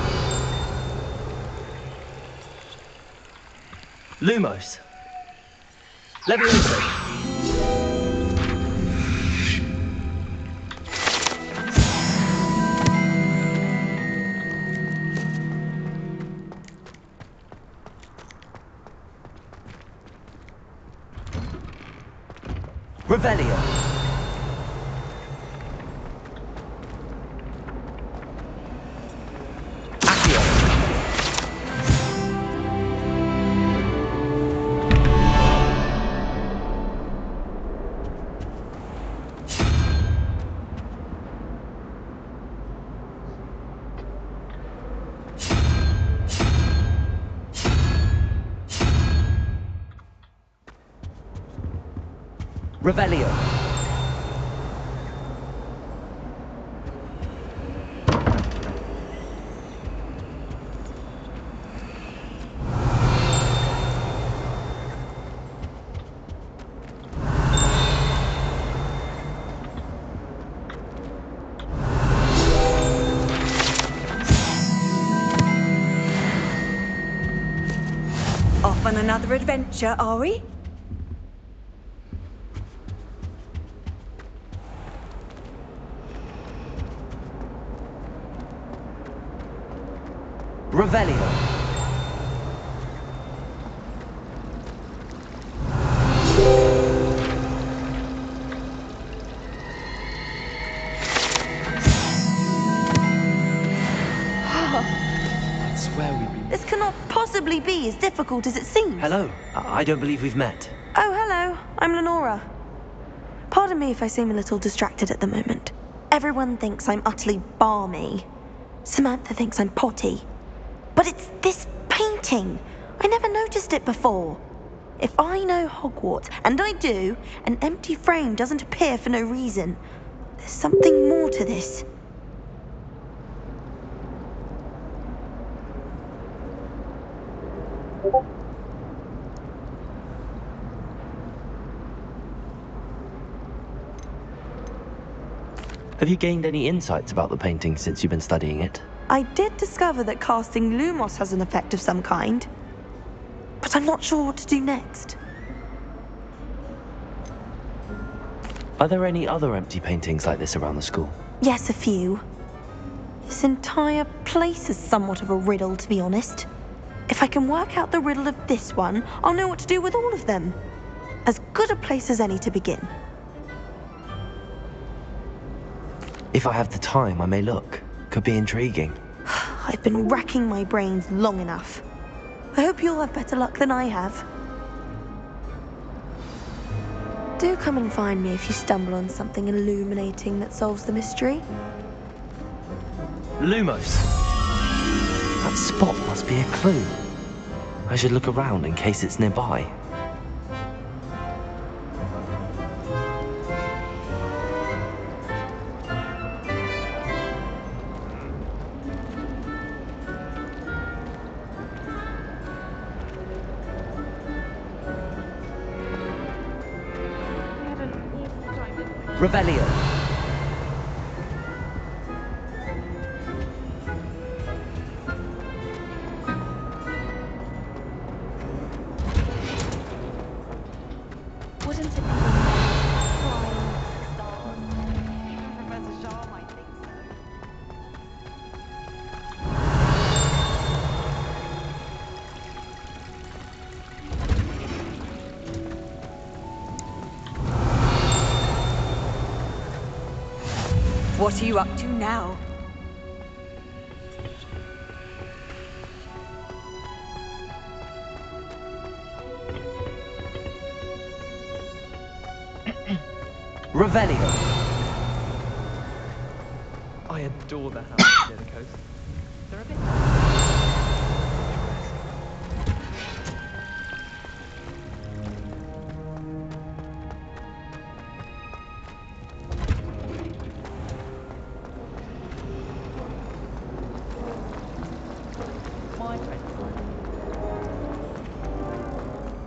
Lumos. Levioso. Revelio. Revelio. Off on another adventure, are we? Revelio. This cannot possibly be as difficult as it seems. Hello. I don't believe we've met. Oh, hello. I'm Lenora. Pardon me if I seem a little distracted at the moment. Everyone thinks I'm utterly balmy. Samantha thinks I'm potty. But it's this painting. I never noticed it before. If I know Hogwarts, and I do, an empty frame doesn't appear for no reason. There's something more to this. Have you gained any insights about the painting since you've been studying it? I did discover that casting Lumos has an effect of some kind, but I'm not sure what to do next. Are there any other empty paintings like this around the school? Yes, a few. This entire place is somewhat of a riddle, to be honest. If I can work out the riddle of this one, I'll know what to do with all of them. As good a place as any to begin. If I have the time, I may look. Could be intriguing. I've been racking my brains long enough. I hope you'll have better luck than I have. Do come and find me if you stumble on something illuminating that solves the mystery. Lumos! That spot must be a clue. I should look around in case it's nearby. Revelio. Wouldn't it be Professor Shaw might think so. What are you up to now? Revelio. I adore the houses near the coast. They're a bit...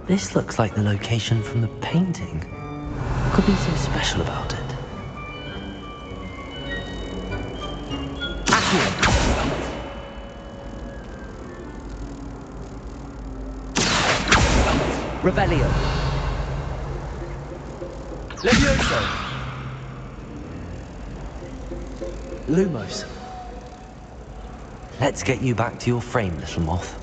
This looks like the location from the painting. What could be so special about it? Revelio. Levioso. Lumos. Let's get you back to your frame, little moth.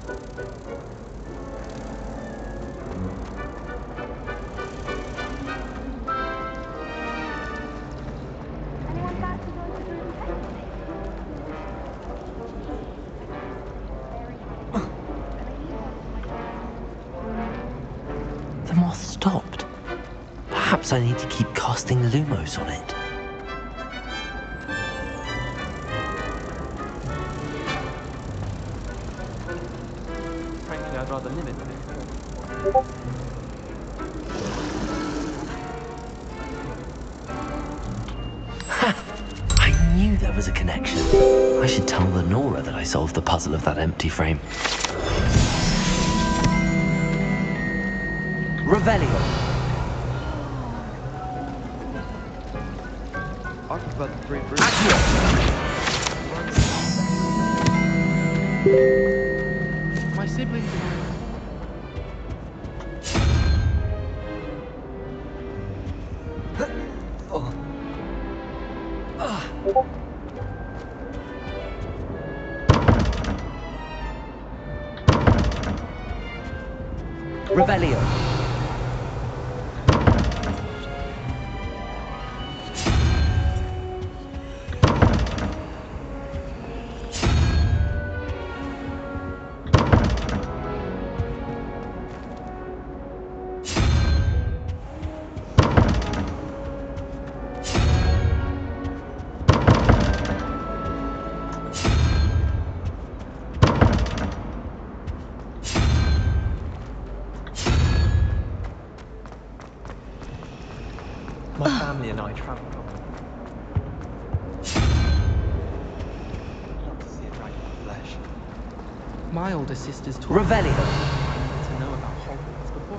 The moth stopped. Perhaps I need to keep casting Lumos on it. Frankly, I'd rather limit them. I knew there was a connection. I should tell Lenora that I solved the puzzle of that empty frame. Revelio. I prefer the three rooms. My siblings and I... Revelio. My family and I travel. Love to see it right in the flesh. My older sister's taught Revelio. to know about Hogwarts before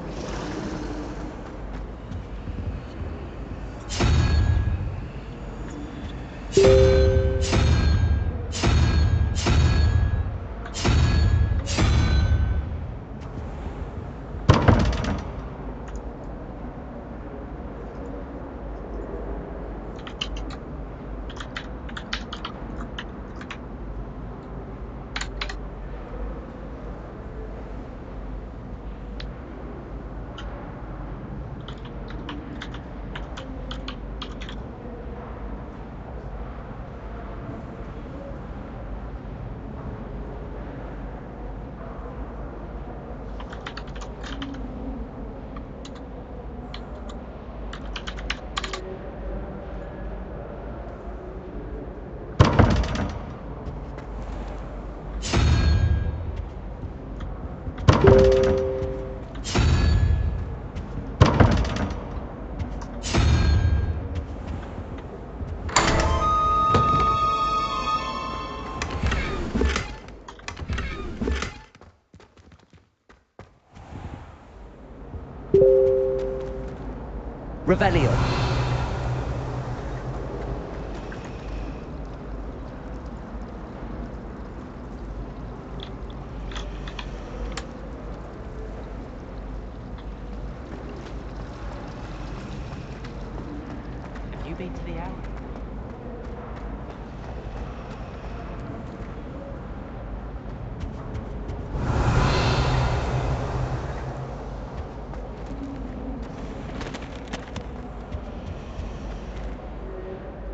Revelio. Have you been to the alley?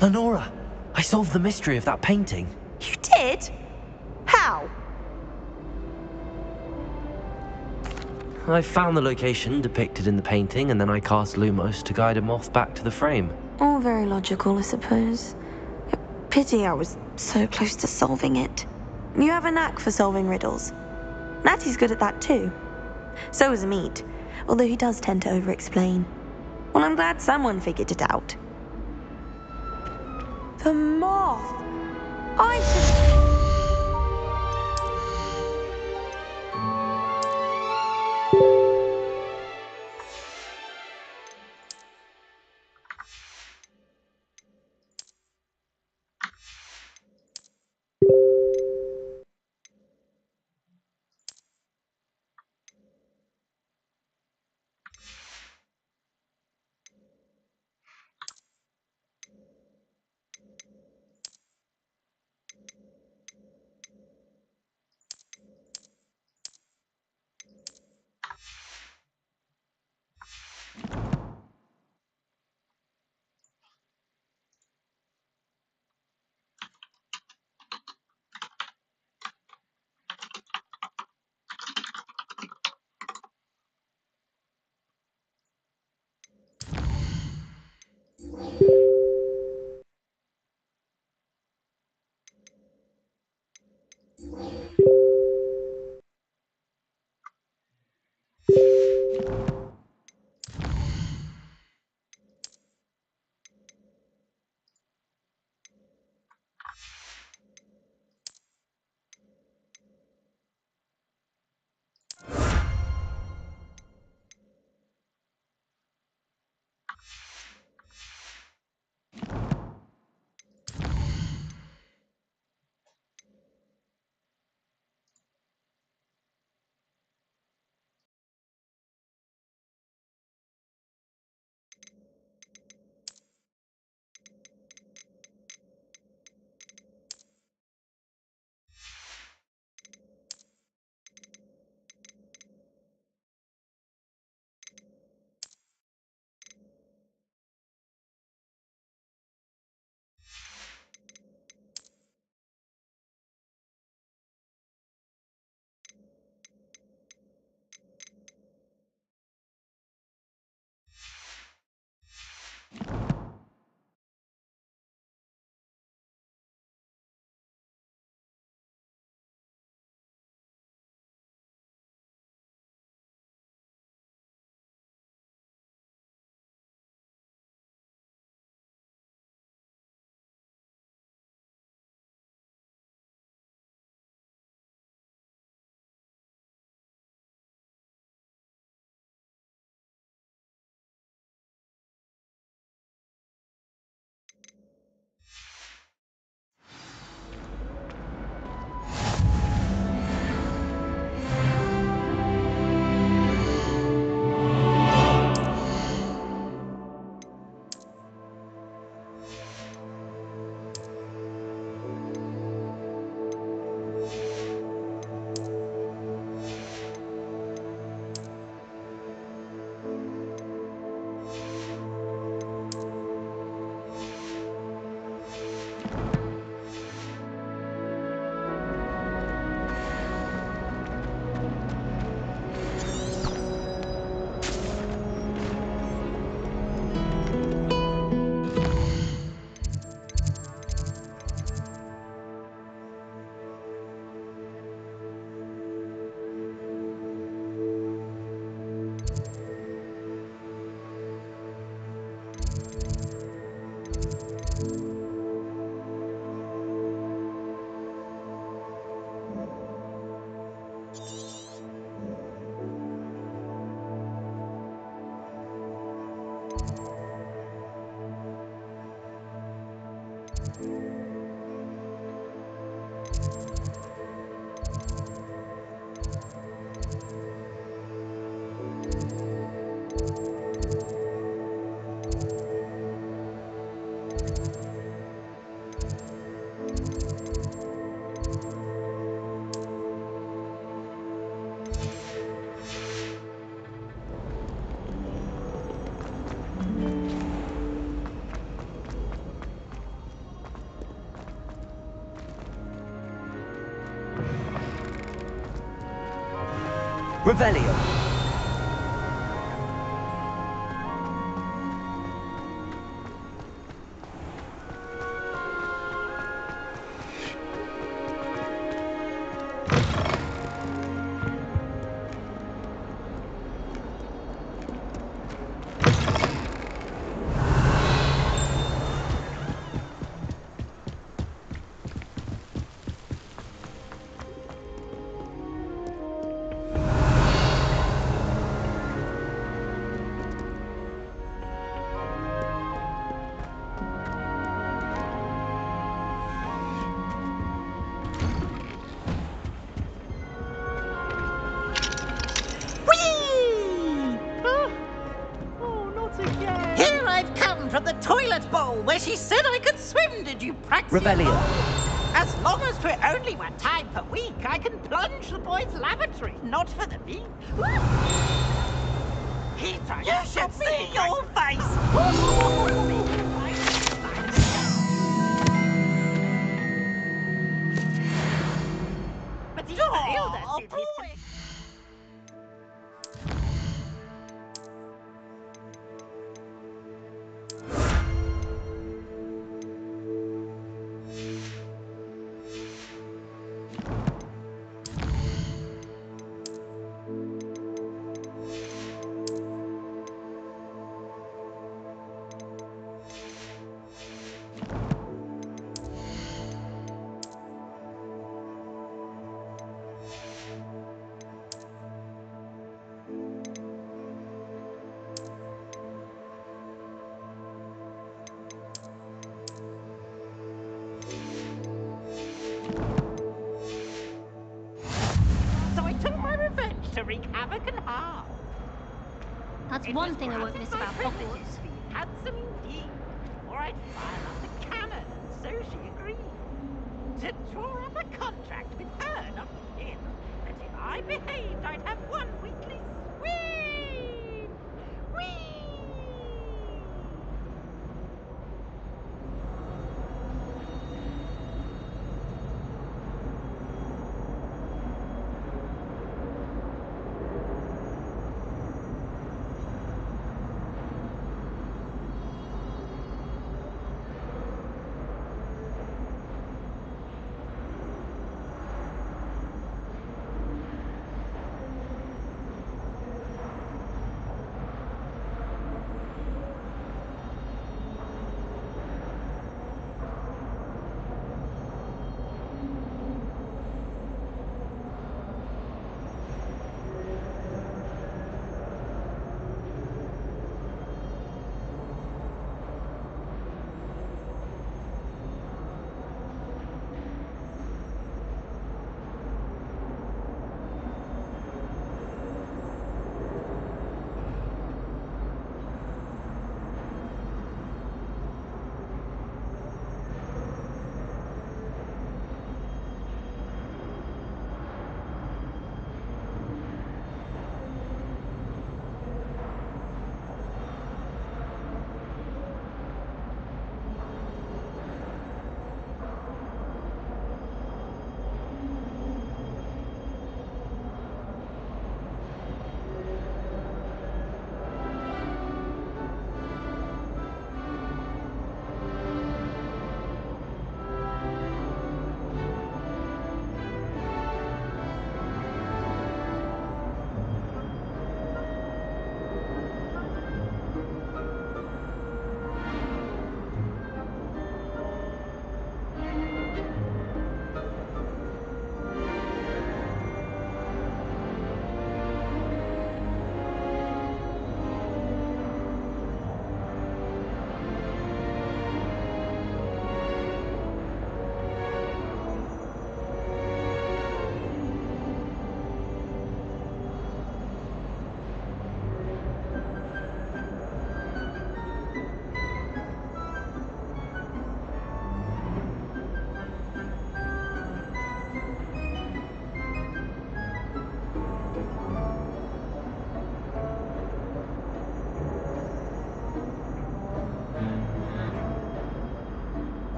Lenora, I solved the mystery of that painting. You did? How? I found the location depicted in the painting, and then I cast Lumos to guide a moth back to the frame. All very logical, I suppose. Pity I was so close to solving it. You have a knack for solving riddles. Natty's good at that too. So is Meat, although he does tend to over-explain. Well, I'm glad someone figured it out. The moth! I should... Revelio. Here I've come from the toilet bowl where she said I could swim. Did you practice? Revelio. As long as we're only one time per week, I can plunge the boys' lavatory. Not for the meat. You should see your face. Oh, boy. So I took my revenge to wreak havoc and harm. That's one thing I won't miss about Hogwarts. Handsome indeed. Or I'd fire up the cannon, and so she agreed. To draw